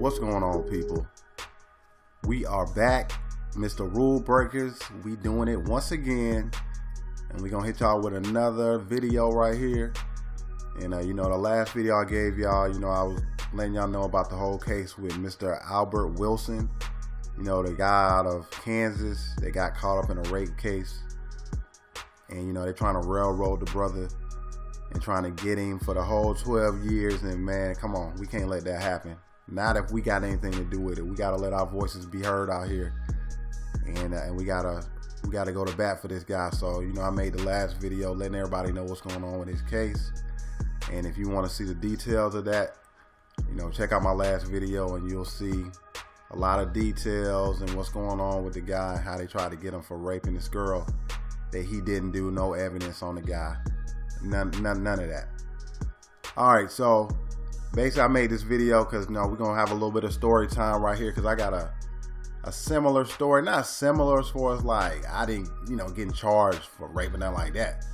What's going on, people? We are back, Mr. Rule Breakers. We doing it once again, and we gonna hit y'all with another video right here. And the last video I gave y'all, I was letting y'all know about the whole case with Mr. Albert Wilson. The guy out of Kansas that got caught up in a rape case, and they're trying to railroad the brother and trying to get him for the whole 12 years. And man, come on, we can't let that happen. Not if we got anything to do with it. We gotta let our voices be heard out here, and we gotta go to bat for this guy. So I made the last video letting everybody know what's going on with his case, and if you want to see the details of that, check out my last video and you'll see a lot of details and what's going on with the guy, how they tried to get him for raping this girl that he didn't do. No evidence on the guy, none of that. All right, so basically I made this video because we're gonna have a little bit of story time right here, because I got a similar story. Not similar as far as like I didn't getting charged for raping, nothing like that,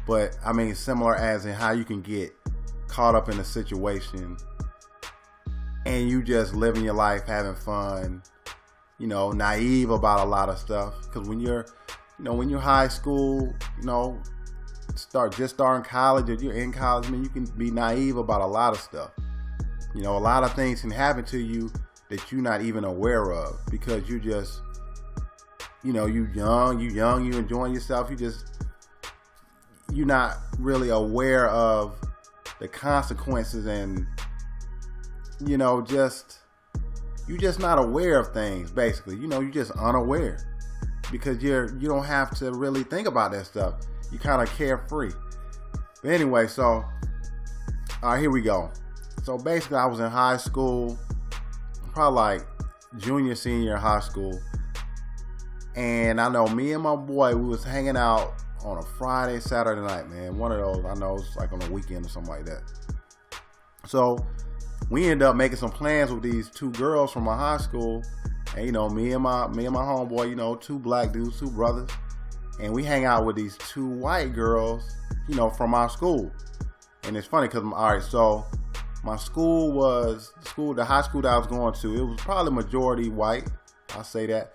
but I mean similar as in how you can get caught up in a situation and you just living your life, having fun, naive about a lot of stuff. Because when you're high school, starting college, or you're in college, man, you can be naive about a lot of stuff. A lot of things can happen to you that you're not even aware of, because you just, you young, you enjoying yourself. You're not really aware of the consequences, and you're just not aware of things. Basically, you're just unaware, because you don't have to really think about that stuff. You kind of carefree. But anyway, so all right, here we go. So basically, I was in high school, probably like junior, senior in high school, and I know me and my boy, we was hanging out on a Friday, Saturday night, man. One of those, I know it's like on a weekend or something like that. So we ended up making some plans with these two girls from my high school, and me and my homeboy, two black dudes, two brothers, and we hang out with these two white girls, from our school. And it's funny because, all right, so my school was the high school that I was going to. It was probably majority white, I'll say that,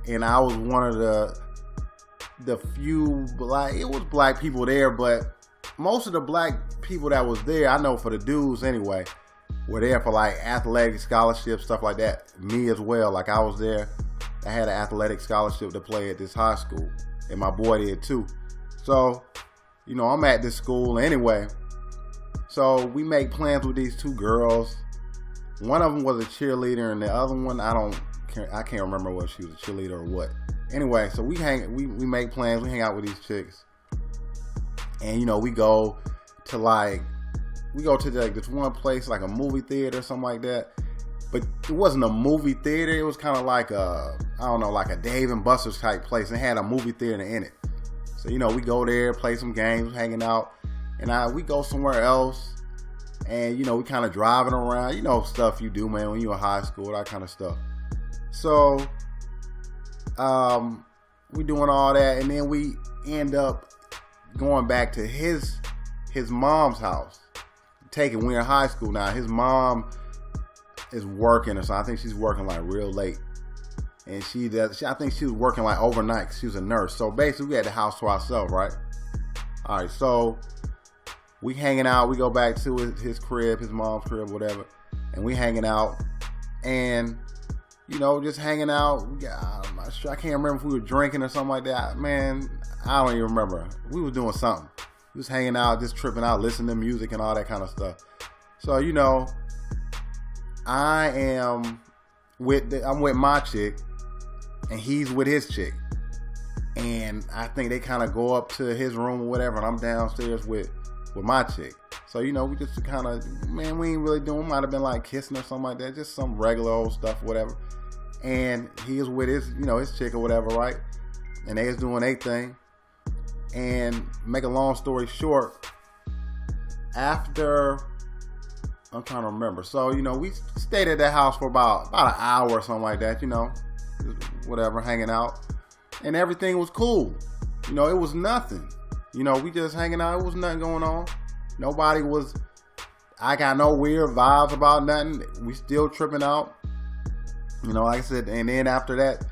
and I was one of the few black. It was black people there, but most of the black people that was there, I know for the dudes anyway, were there for like athletic scholarships, stuff like that. Me as well. Like I was there, I had an athletic scholarship to play at this high school, and my boy did too. So, I'm at this school anyway. So we make plans with these two girls. One of them was a cheerleader, and the other one, I can't remember whether she was a cheerleader or what. Anyway, so we make plans, we hang out with these chicks. And we go to this one place, like a movie theater or something like that. But it wasn't a movie theater, it was kind of like like a Dave and Buster's type place, and had a movie theater in it. So we go there, play some games, hanging out, and we go somewhere else, and we kind of driving around, stuff you do, man, when you're in high school, that kind of stuff. So we doing all that, and then we end up going back to his mom's house. We're in high school now. His mom is working, or so I think she's working like real late, and I think she was working like overnight. She was a nurse. So basically, we had the house to ourselves, right? All right, so we hanging out. We go back to his crib, his mom's crib, whatever, and we hanging out, and just hanging out. I'm not sure. I can't remember if we were drinking or something like that. Man, I don't even remember. We was doing something. We was hanging out, just tripping out, listening to music and all that kind of stuff. So I'm with my chick, and he's with his chick, and I think they kind of go up to his room or whatever, and I'm downstairs with my chick. So we just kind of, man, we ain't really doing. Might have been like kissing or something like that, just some regular old stuff, whatever. And he was with his his chick or whatever, right? And they was doing their thing. And make a long story short, after, I'm trying to remember. So, we stayed at that house for about an hour or something like that, whatever, hanging out. And everything was cool. It was nothing. We just hanging out. It was nothing going on. Nobody was, I got no weird vibes about nothing. We still tripping out. Like I said, and then after that,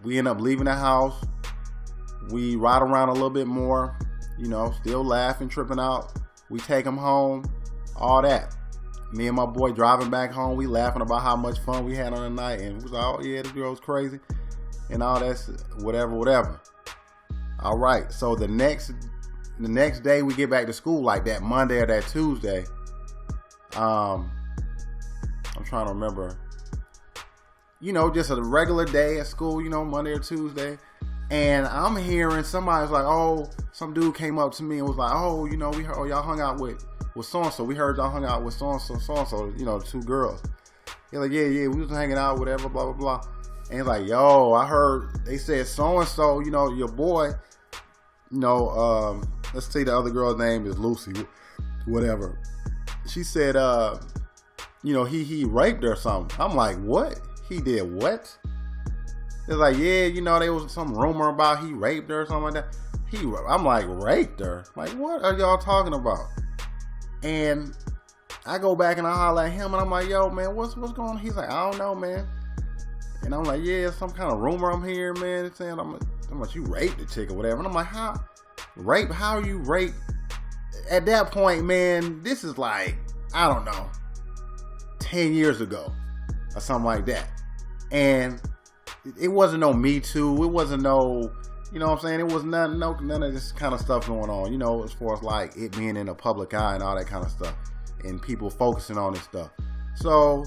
we end up leaving the house. We ride around a little bit more, still laughing, tripping out. We take them home, all that. Me and my boy driving back home, we laughing about how much fun we had on the night. And we was like, oh yeah, this girl was crazy. And all that, whatever. All right, so the next day we get back to school, like that Monday or that Tuesday. I'm trying to remember. Just a regular day at school, Monday or Tuesday. And I'm hearing somebody's like, oh, some dude came up to me and was like, oh, we heard y'all hung out with so-and-so. We heard y'all hung out with so-and-so, two girls. He's like, yeah, we was hanging out, whatever, blah, blah, blah. And he's like, yo, I heard they said so-and-so, your boy, let's say the other girl's name is Lucy, whatever. She said, he raped her or something. I'm like, what? He did what? It's like, yeah, there was some rumor about he raped her or something like that. I'm like, raped her? Like, what are y'all talking about? And I go back and I holler at him and I'm like, yo, man, what's going on? He's like, I don't know, man. And I'm like, yeah, some kind of rumor I'm hearing, man. It's saying I'm like, you raped the chick or whatever. And I'm like, how are you raped? At that point, man, this is like, I don't know, 10 years ago or something like that. And it wasn't no Me Too. It wasn't no, what I'm saying? It was none of this kind of stuff going on, as far as like it being in the public eye and all that kind of stuff and people focusing on this stuff. So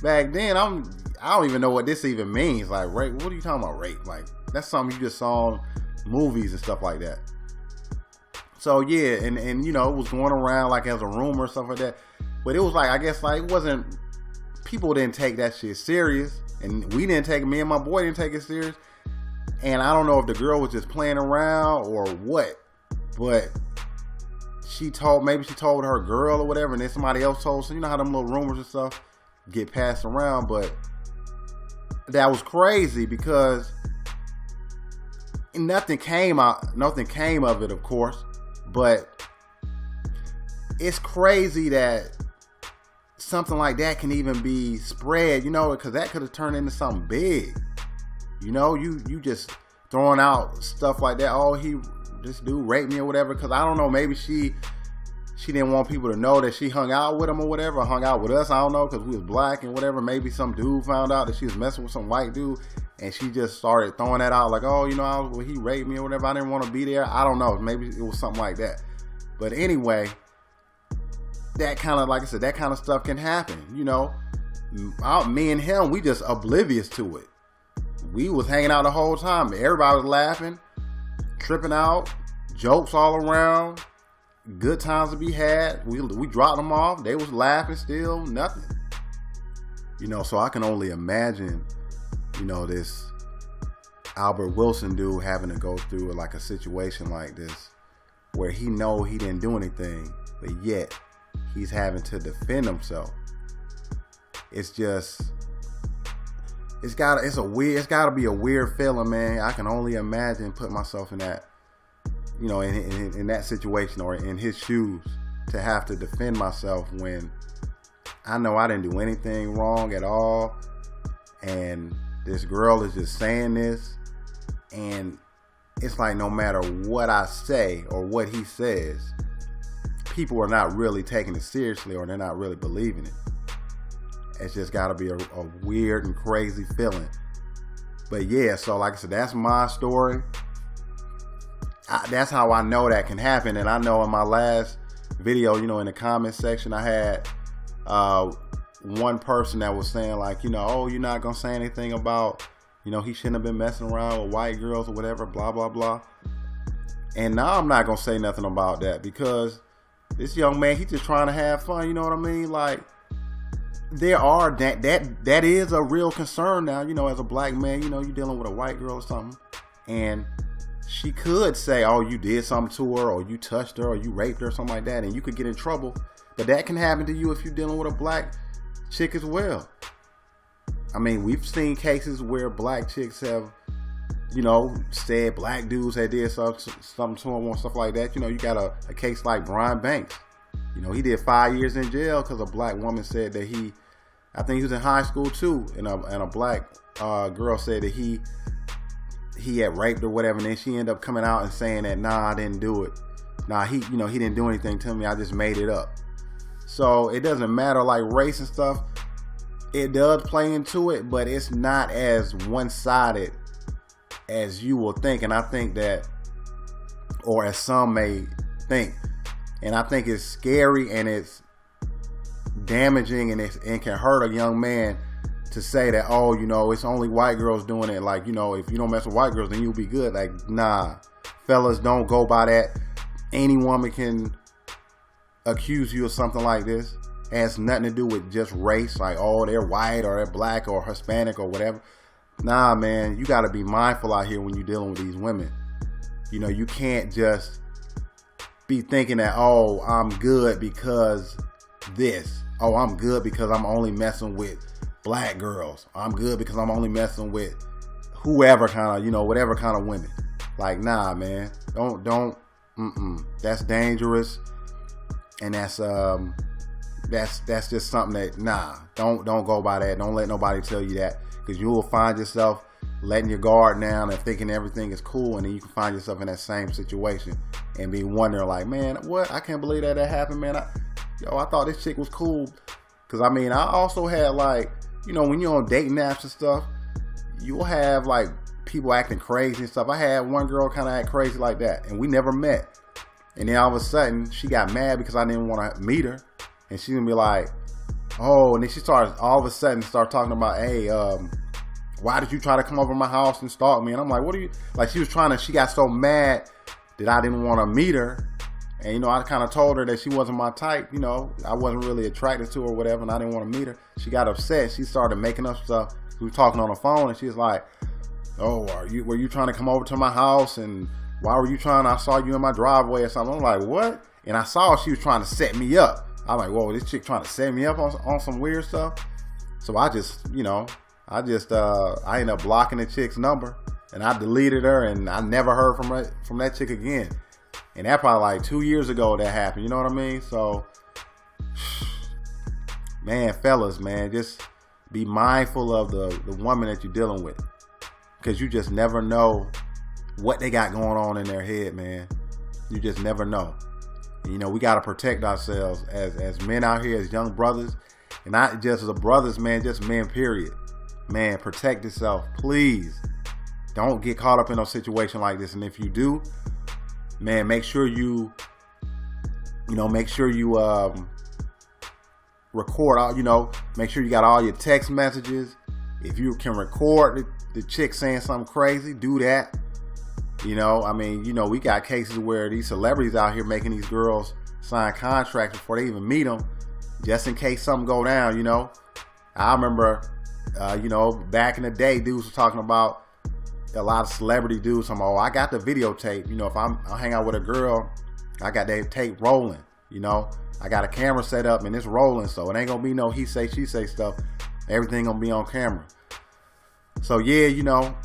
back then, I don't even know what this even means. Like, rape, what are you talking about, rape? Like, that's something you just saw in movies and stuff like that. So yeah, and it was going around like as a rumor or stuff like that. But it was like, I guess like it wasn't, people didn't take that shit serious. And me and my boy didn't take it serious. And I don't know if the girl was just playing around or what. But maybe she told her girl or whatever. And then somebody else told. So you know how them little rumors and stuff get passed around. But that was crazy because nothing came of it, of course. But it's crazy that something like that can even be spread, because that could have turned into something big. You just throwing out stuff like that. Oh, this dude raped me or whatever. Because I don't know, maybe she didn't want people to know that she hung out with him or whatever. Hung out with us, I don't know, because we was black and whatever. Maybe some dude found out that she was messing with some white dude, and she just started throwing that out like, oh, he raped me or whatever. I didn't want to be there. I don't know. Maybe it was something like that. But anyway, that kind of, like I said, that kind of stuff can happen. Me and him, we just oblivious to it. We was hanging out the whole time. Everybody was laughing, tripping out, jokes all around, good times to be had. We dropped them off. They was laughing still, nothing. So I can only imagine, this Albert Wilson dude having to go through like a situation like this where he know he didn't do anything, but yet he's having to defend himself. It's gotta be a weird feeling, man. I can only imagine putting myself in that, in that situation or in his shoes to have to defend myself when I know I didn't do anything wrong at all. And this girl is just saying this, and it's like no matter what I say or what he says, people are not really taking it seriously or they're not really believing it. It's just got to be a weird and crazy feeling. But yeah, so like I said, that's my story. That's how I know that can happen. And I know in my last video, in the comment section, I had one person that was saying like, oh, you're not going to say anything about, he shouldn't have been messing around with white girls or whatever, blah, blah, blah. And now I'm not going to say nothing about that because this young man, he's just trying to have fun. You know what I mean? Like, there are that is a real concern now, as a black man, you're dealing with a white girl or something. And she could say, oh, you did something to her or you touched her or you raped her or something like that. And you could get in trouble. But that can happen to you if you're dealing with a black chick as well. I mean, we've seen cases where black chicks have, said black dudes had did something to them and stuff like that. You got a case like Brian Banks. You know, he did 5 years in jail because a black woman said that I think he was in high school too, and a black girl said that he had raped or whatever, and then she ended up coming out and saying that, nah, I didn't do it. Nah, he didn't do anything to me. I just made it up. So it doesn't matter, like race and stuff. It does play into it, but it's not as one-sided as you will think. And I think that, or as some may think, and I think it's scary and it's damaging and it can hurt a young man to say that, oh, you know, it's only white girls doing it. Like, you know, if you don't mess with white girls, then you'll be good. Like, nah, fellas, don't go by that. Any woman can accuse you of something like this. It has nothing to do with just race, like, oh, they're white or they're black or Hispanic or whatever. Nah, man, you got to be mindful out here when you're dealing with these women. You know, you can't just be thinking that, oh, I'm good because this. Oh, I'm good because I'm only messing with black girls. I'm good because I'm only messing with whoever kind of, you know, whatever kind of women. Like, nah, man, don't. That's dangerous, and that's just something that, nah, don't go by that. Don't let nobody tell you that, because you will find yourself letting your guard down and thinking everything is cool, and then you can find yourself in that same situation and be wondering, like, man, what? I can't believe that happened, man. I thought this chick was cool. Because, I mean, I also had, like, you know, when you're on dating apps and stuff, you'll have, like, people acting crazy and stuff. I had one girl kind of act crazy like that, and we never met. And then all of a sudden, she got mad because I didn't want to meet her. And she's going to be like, oh, and then she started, all of a sudden, start talking about, hey, why did you try to come over to my house and stalk me? And I'm like, what are you, like, she got so mad that I didn't want to meet her. And, you know, I kind of told her that she wasn't my type. You know, I wasn't really attracted to her or whatever, and I didn't want to meet her. She got upset. She started making up stuff. We were talking on the phone, and she was like, oh, were you trying to come over to my house? And why were you trying? I saw you in my driveway or something. I'm like, what? And I saw she was trying to set me up. I'm like, whoa, this chick trying to set me up on some weird stuff. So I just, you know, I ended up blocking the chick's number, and I deleted her, and I never heard from that chick again. And that probably like 2 years ago that happened. You know what I mean? So, man, fellas, man, just be mindful of the woman that you're dealing with, because you just never know what they got going on in their head, man. You just never know. You know, we got to protect ourselves as men out here, as young brothers, and not just as brothers, man, just men, period. Man, protect yourself, please. Don't get caught up in a situation like this. And if you do, man, make sure you record all, you know, make sure you got all your text messages. If you can record the chick saying something crazy, do that. You know, I mean, you know, we got cases where these celebrities out here making these girls sign contracts before they even meet them, just in case something go down, you know. I remember, you know, back in the day, dudes were talking about, a lot of celebrity dudes, oh, I got the videotape. You know, if I hang out with a girl, I got that tape rolling. You know, I got a camera set up and it's rolling, so it ain't gonna be no he say, she say stuff. Everything gonna be on camera. So yeah, you know,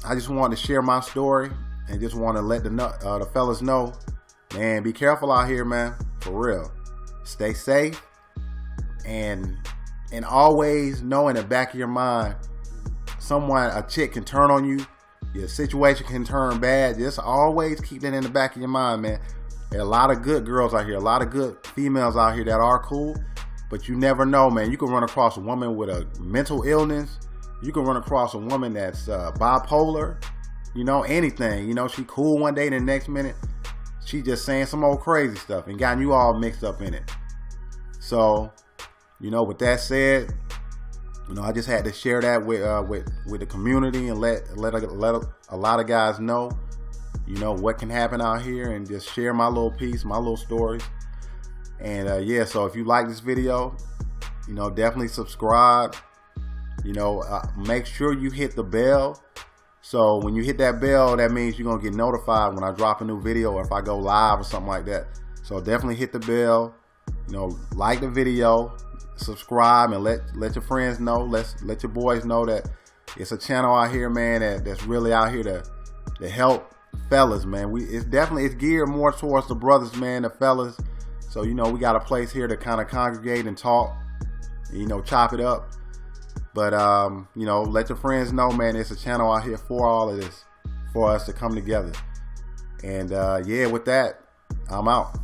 I just wanted to share my story and just want to let the fellas know, man, be careful out here, man, for real. Stay safe, and always know in the back of your mind, a chick can turn on you. Your situation can turn bad. Just always keep that in the back of your mind, man. There are a lot of good girls out here, a lot of good females out here that are cool, but you never know, man. You can run across a woman with a mental illness. You can run across a woman that's bipolar. You know, anything. You know, she cool one day, and the next minute she just saying some old crazy stuff and gotten you all mixed up in it. So, you know, with that said, you know, I just had to share that with the community and let a lot of guys know, you know, what can happen out here, and just share my little piece, my little stories. And yeah, so if you like this video, you know, definitely subscribe. You know, make sure you hit the bell. So when you hit that bell, that means you're going to get notified when I drop a new video or if I go live or something like that. So definitely hit the bell, you know, like the video, subscribe, and let your friends know, let your boys know that it's a channel out here, man, that's really out here to help fellas, man. It's geared more towards the brothers, man, the fellas. So, you know, we got a place here to kind of congregate and talk, you know, chop it up. But, you know, let your friends know, man, there's a channel out here for all of this, for us to come together. And, yeah, with that, I'm out.